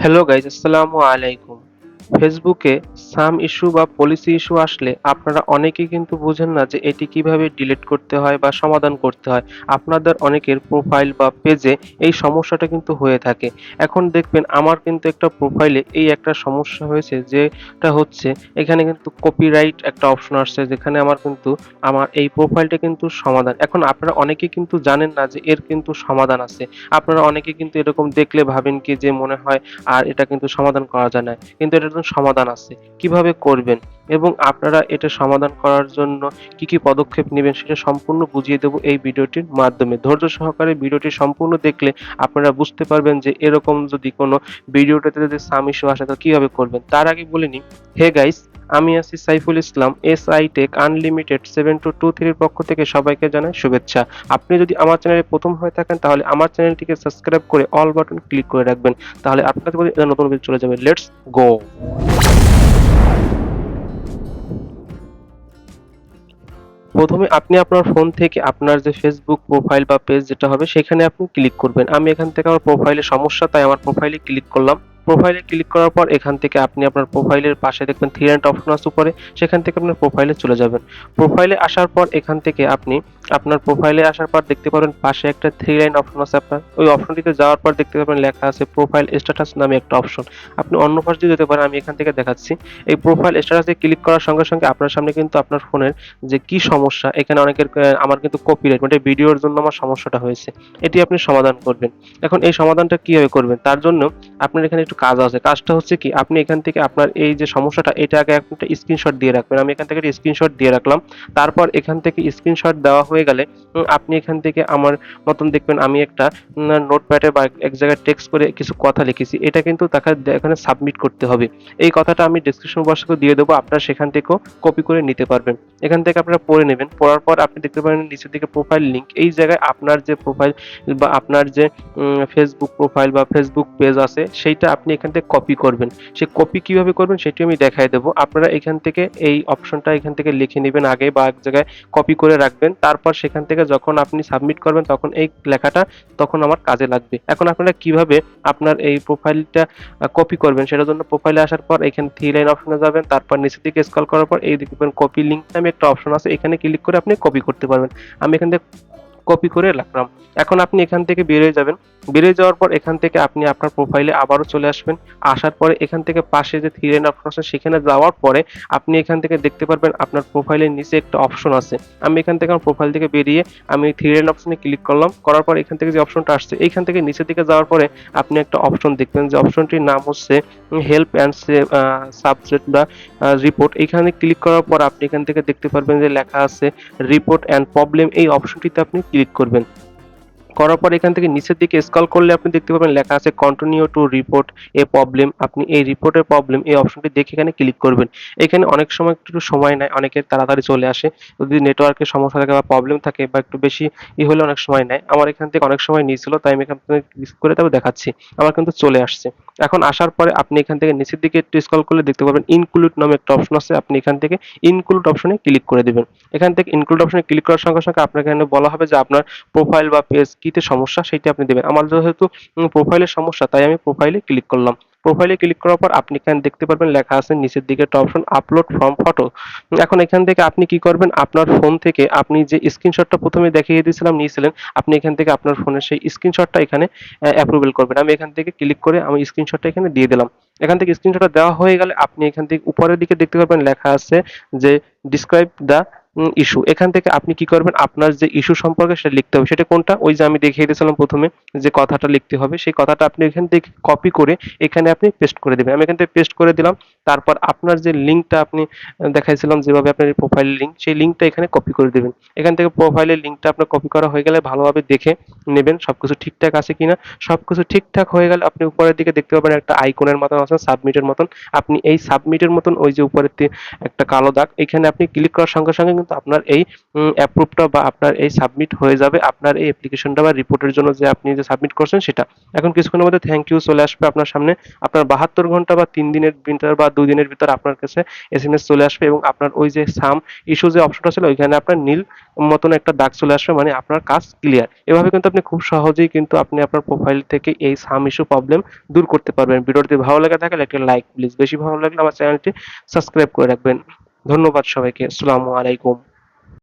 Hello guys, আসসালামু আলাইকুম। ফেসবুকে সাম ইস্যু বা পলিসি ইস্যু আসলে আপনারা অনেকেই কিন্তু বুঝেন না যে এটি কিভাবে ডিলিট করতে হয় বা সমাধান করতে হয়। আপনাদের অনেকের প্রোফাইল বা পেজে এই সমস্যাটা কিন্তু হয়ে থাকে। এখন দেখবেন আমার কিন্তু একটা প্রোফাইলে এই একটা সমস্যা হয়েছে, যেটা হচ্ছে এখানে কিন্তু কপিরাইট একটা অপশন আসছে, যেখানে আমার এই প্রোফাইলটা কিন্তু সমাধান। এখন আপনারা অনেকেই কিন্তু জানেন না যে এর কিন্তু সমাধান আছে। আপনারা অনেকে কিন্তু এরকম দেখলে ভাবেন কি যে মনে হয় আর এটা কিন্তু সমাধান করা যায় না। কিন্তু এটার জন্য সমাধান আছে। কিভাবে করবেন এবং আপনারা এটা সমাধান করার জন্য কি পদক্ষেপ নিবেন সেটা সম্পূর্ণ বুঝিয়ে দেব এই ভিডিওটির মাধ্যমে। ধৈর্য সহকারে ভিডিওটি সম্পূর্ণ দেখলে আপনারা বুঝতে পারবেন যে এরকম যদি কোনো ভিডিওটাতে যদি সাম ইস্যু আসে তো কিভাবে করবেন। তার আগে বলে নিই, হে গাইস, আমি আছি Saiful Islam, SI take unlimited 7223 এর পক্ষ থেকে সবাইকে জানাই শুভেচ্ছা। আপনি যদি আমার চ্যানেলে প্রথম হয়ে থাকেন তাহলে আমার চ্যানেলটিকে সাবস্ক্রাইব করে অল বাটন ক্লিক করে রাখবেন। তাহলে আপনাদের প্রতি নতুন ভিডিও চলে যাবে। Let's go. প্রথমে আপনি আপনার ফোন থেকে আপনার যে ফেসবুক প্রোফাইল বা পেজ যেটা হবে সেখানে আপনি ক্লিক করবেন। আমি এখান থেকে আমার প্রোফাইলে সমস্যা, তাই আমার প্রোফাইলে ক্লিক করলাম। প্রোফাইলে ক্লিক করার পর এখান থেকে আপনি আপনার প্রোফাইলের পাশে দেখবেন থ্রি লাইন অপশন আছে উপরে, সেখান থেকে আপনার প্রোফাইলে চলে যাবেন। প্রোফাইলে আসার পর এখান থেকে আপনি আপনার প্রোফাইলে আসার পর দেখতে পাবেন পাশে একটা থ্রি লাইন অপশন আছে আপনার। ওই অপশনটিতে যাওয়ার পর দেখতে পাবেন লেখা আছে প্রোফাইল স্ট্যাটাস নামে একটা অপশন। আপনি অন্য পাশ দিয়ে যেতে পারেন, আমি এখান থেকে দেখাচ্ছি। এই প্রোফাইল স্ট্যাটাসে ক্লিক করার সঙ্গে সঙ্গে আপনার সামনে কিন্তু আপনার ফোনের যে কি সমস্যা, এখানে অনেকের আমার কিন্তু কপিরাইট মানে ভিডিওর জন্য আমার সমস্যাটা হয়েছে, এটি আপনি সমাধান করবেন। এখন এই সমাধানটা কিভাবে করবেন তার জন্য আপনার এখানে একটু কাজ আছে। কাজটা হচ্ছে কি, আপনি এখান থেকে আপনার এই যে সমস্যাটা এটা আগে একটা স্ক্রিনশট দিয়ে রাখবেন। আমি এখান থেকে একটা স্ক্রিনশট দিয়ে রাখলাম। তারপর এখান থেকে স্ক্রিনশট দেওয়া হয়ে গেলে আপনি এখান থেকে আমার মতন দেখবেন আমি একটা নোটপ্যাডে বা এক জায়গায় টেক্সট করে কিছু কথা লিখেছি, এটা কিন্তু তাকে এখানে সাবমিট করতে হবে। এই কথাটা আমি ডেসক্রিপশন বক্সে দিয়ে দেবো, আপনারা সেখান থেকেও কপি করে নিতে পারবেন। এখান থেকে আপনারা পড়ে নেবেন। পড়ার পর আপনি দেখতে পারেন নিচের দিকে প্রোফাইল লিংক, এই জায়গায় আপনার যে প্রোফাইল বা আপনার যে ফেসবুক প্রোফাইল বা ফেসবুক পেজ আছে সেইটা আপনি এখান থেকে কপি করবেন। সেই কপি কিভাবে করবেন সেটি আমি দেখাই দেবো। আপনারা এখান থেকে এই অপশনটা এখান থেকে লিখে নেবেন আগে বা এক জায়গায় কপি করে রাখবেন। তারপর সেখান থেকে যখন আপনি সাবমিট করবেন তখন এই লেখাটা তখন আমার কাজে লাগবে। এখন আপনারা কিভাবে আপনার এই প্রোফাইলটা কপি করবেন সেটার জন্য প্রোফাইলে আসার পর এখানে থ্রি লাইন অপশনে যাবেন, তারপর নিচের দিকে স্ক্রল করার পর এই দেখবেন কপি লিংক নামে একটা অপশন আছে, এখানে ক্লিক করে আপনি কপি করতে পারবেন। আমি এখান থেকে কপি করে রাখলাম। এখন আপনি এখান থেকে বেরিয়ে যাবেন। বেরিয়ে যাওয়ার পর এখান থেকে আপনি আপনার প্রোফাইলে আবারও চলে আসবেন। আসার পরে এখান থেকে পাশে যে থ্রি লাইন অপশন আছে সেখানে যাওয়ার পরে আপনি এখান থেকে দেখতে পারবেন আপনার প্রোফাইলের নিচে একটা অপশন আছে। আমি এখান থেকে আমার প্রোফাইল থেকে বেরিয়ে আমি থ্রি লাইন অপশনে ক্লিক করলাম। করার পর এখান থেকে যে অপশনটা আসছে এইখান থেকে নিচের দিকে যাওয়ার পরে আপনি একটা অপশন দেখবেন, যে অপশনটির নাম হচ্ছে হেল্প অ্যান্ড সাবজেক্ট বা রিপোর্ট। এখানে ক্লিক করার পর আপনি এখান থেকে দেখতে পারবেন যে লেখা আছে রিপোর্ট অ্যান্ড প্রবলেম, এই অপশনটিতে আপনি ক্লিক করবেন। করার পর এখান থেকে নিচের দিকে স্ক্রল করলে আপনি দেখতে পাবেন লেখা আছে continue to report A problem. আপনি এই রিপোর্টের প্রবলেম এই অপশনটি দেখে এখানে ক্লিক করবেন। এখানে অনেক সময় একটু সময় নেয়, অনেকের তাড়াতাড়ি চলে আসে। যদি নেটওয়ার্কের সমস্যা থাকে বা প্রবলেম থাকে বা একটু বেশি হলে অনেক সময় নেয়। আমার এখান থেকে অনেক সময় নিয়েছিল, তাই আমি এখান থেকে ক্লিক করে তবে দেখাচ্ছি। আমার কিন্তু চলে আসছে। এখন আসার পরে আপনি এখান থেকে নিচের দিকে একটু স্ক্রল করলে দেখতে পাবেন ইনক্লুড নামে একটা অপশন আছে, আপনি এখান থেকে ইনক্লুড অপশনে ক্লিক করে দিবেন। এখান থেকে ইনক্লুড অপশনে ক্লিক করার সঙ্গে সঙ্গে আপনাকে এখানে বলা হবে যে আপনার প্রোফাইল বা পেজ কিতে সমস্যা সেটি আপনি দেবেন। আমার যেহেতু প্রোফাইলের সমস্যা তাই আমি প্রোফাইলে ক্লিক করলাম। প্রোফাইলে ক্লিক করার পর আপনি এখানে দেখতে পারবেন লেখা আছে নিচের দিকে একটা অপশন আপলোড ফ্রম ফটো। এখন এখান থেকে আপনি কি করবেন, আপনার ফোন থেকে আপনি যে স্ক্রিনশটটা প্রথমে দেখিয়ে দিয়েছিলাম নিয়েছিলেন, আপনি এখান থেকে আপনার ফোনের সেই স্ক্রিনশটটা এখানে অ্যাপ্রুভেল করবেন। আমি এখান থেকে ক্লিক করে আমি স্ক্রিনশটটা এখানে দিয়ে দিলাম। এখান থেকে স্ক্রিনশটটা দেওয়া হয়ে গেলে আপনি এখান থেকে উপরের দিকে দেখতে পারবেন লেখা আছে যে ডিসক্রাইব দ্য ইস্যু। এখান থেকে আপনি কি করবেন, আপনার যে ইস্যু সম্পর্কে সেটা লিখতে হবে। সেটা কোনটা, ওই যে আমি দেখিয়ে দিয়েছিলাম প্রথমে যে কথাটা লিখতে হবে, সেই কথাটা আপনি এখান থেকে কপি করে এখানে আপনি পেস্ট করে দিবেন। আমি এখান থেকে পেস্ট করে দিলাম। তারপর আপনার যে লিঙ্কটা আপনি দেখাইছিলাম যেভাবে আপনার প্রোফাইলের লিঙ্ক, সেই লিঙ্কটা এখানে কপি করে দিবেন। এখান থেকে প্রোফাইলের লিঙ্কটা আপনার কপি করা হয়ে গেলে ভালোভাবে দেখে নেবেন সবকিছু ঠিকঠাক আছে কিনা। সবকিছু ঠিকঠাক হয়ে গেলে আপনি উপরের দিকে দেখতে পাবেন একটা আইকনের মতন আছে সাবমিটের মতন। আপনি এই সাবমিটের মতন ওই যে উপরের একটা কালো দাগ, এখানে আপনি ক্লিক করার সঙ্গে সঙ্গে কিন্তু আপনার এই অ্যাপ্রুভটা বা আপনার এই সাবমিট হয়ে যাবে আপনার এই অ্যাপ্লিকেশনটা বা রিপোর্টের জন্য যে আপনি যে সাবমিট করছেন সেটা। এখন কিছুক্ষণের মধ্যে থ্যাংক ইউ চলে আসবে আপনার সামনে। আপনার 72 ঘন্টা বা 3 দিনের ভিতর বা 2 দিনের ভিতর আপনার কাছে এসএমএস চলে আসবে এবং আপনার ওই যে সাম ইস্যু যে অপশনটা ছিল ওইখানে আপনার নীল মতন একটা দাগ চলে আসবে, মানে আপনার কাজ ক্লিয়ার। এভাবে কিন্তু আপনি খুব সহজেই কিন্তু আপনি আপনার প্রোফাইল থেকে এই সাম ইস্যু প্রবলেম দূর করতে পারবেন। ভিডিওটি ভালো লেগে থাকলে একটা লাইক প্লিজ, বেশি ভালো লাগলে আমার চ্যানেলটি সাবস্ক্রাইব করে রাখবেন। ধন্যবাদ সবাইকে। আসসালামু আলাইকুম।